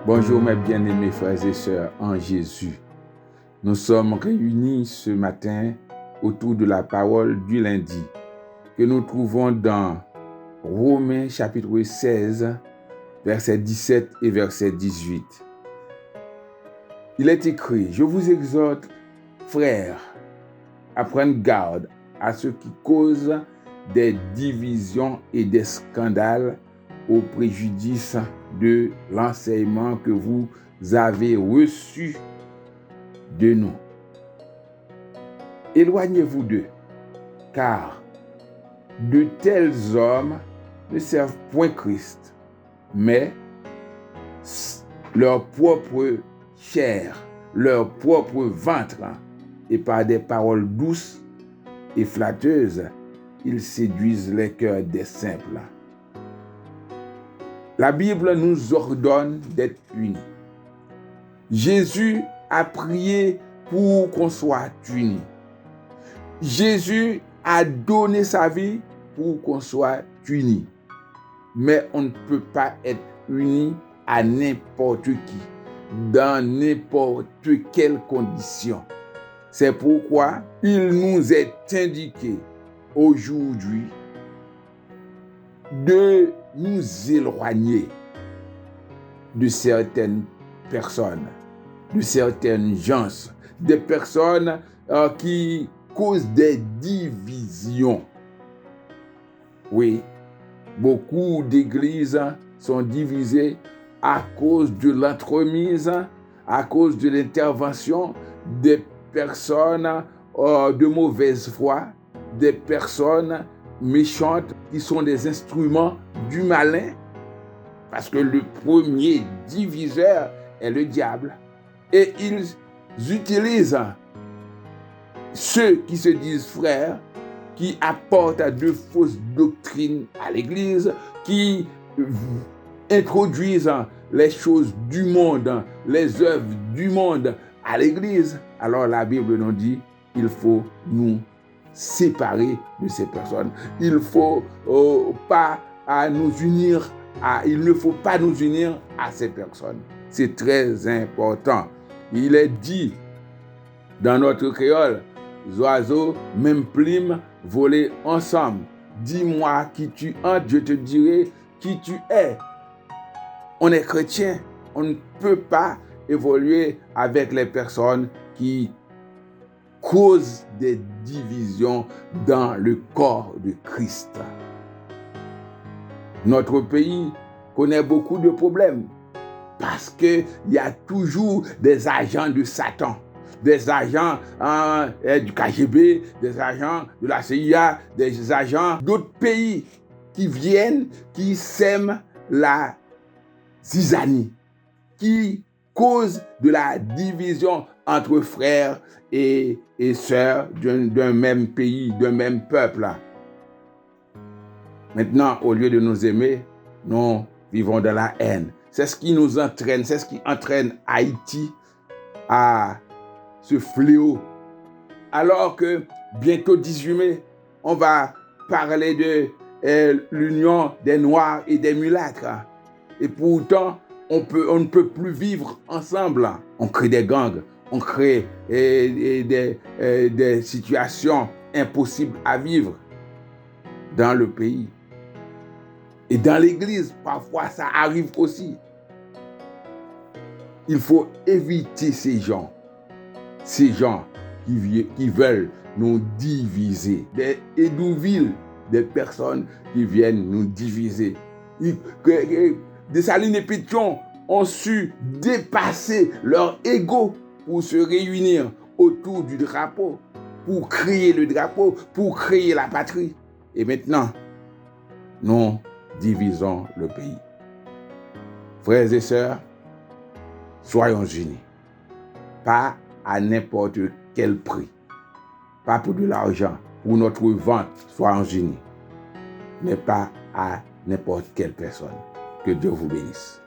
Bonjour mes bien-aimés frères et sœurs en Jésus. Nous sommes réunis ce matin autour de la parole du lundi que nous trouvons dans Romains chapitre 16, verset 17 et verset 18. Il est écrit: « Je vous exhorte, frères, à prendre garde à ceux qui causent des divisions et des scandales au préjudice de l'enseignement que vous avez reçu de nous. Éloignez-vous d'eux, car de tels hommes ne servent point Christ, mais leur propre chair, leur propre ventre, et par des paroles douces et flatteuses, ils séduisent les cœurs des simples. » La Bible nous ordonne d'être unis. Jésus a prié pour qu'on soit unis. Jésus a donné sa vie pour qu'on soit unis. Mais on ne peut pas être unis à n'importe qui, dans n'importe quelle condition. C'est pourquoi il nous est indiqué aujourd'hui de nous éloigner de certaines personnes, de certaines gens, des personnes qui causent des divisions. Oui, beaucoup d'églises sont divisées à cause de l'entremise, à cause de l'intervention des personnes de mauvaise foi, des personnes méchantes qui sont des instruments du malin, parce que le premier diviseur est le diable. Et ils utilisent ceux qui se disent frères, qui apportent de fausses doctrines à l'Église, qui introduisent les choses du monde, les œuvres du monde à l'Église. Alors la Bible nous dit, il faut nous séparer de ces personnes. Il ne faut pas nous unir à ces personnes. C'est très important. Il est dit dans notre créole, les oiseaux, même plume, voler ensemble. Dis-moi qui tu es, je te dirai qui tu es. On est chrétien, on ne peut pas évoluer avec les personnes qui causent des divisions dans le corps de Christ. Notre pays connaît beaucoup de problèmes parce qu'il y a toujours des agents de Satan, des agents du KGB, des agents de la CIA, des agents d'autres pays qui viennent, qui sèment la zizanie, qui causent de la division entre frères et sœurs d'un même pays, d'un même peuple. Maintenant, au lieu de nous aimer, nous vivons dans la haine. C'est ce qui nous entraîne, c'est ce qui entraîne Haïti à ce fléau. Alors que bientôt 18 mai, on va parler de l'union des Noirs et des mulâtres. Et pourtant, on ne peut plus vivre ensemble. On crée des gangs, on crée des situations impossibles à vivre dans le pays. Et dans l'église, parfois, ça arrive aussi. Il faut éviter ces gens qui veulent nous diviser, des édouvilles, des personnes qui viennent nous diviser. Dessalines et Pétion ont su dépasser leur ego pour se réunir autour du drapeau, pour créer le drapeau, pour créer la patrie. Et maintenant, nous divisons le pays. Frères et sœurs, soyons unis. Pas à n'importe quel prix. Pas pour de l'argent, pour notre vente, soyons unis. Mais pas à n'importe quelle personne. Que Dieu vous bénisse.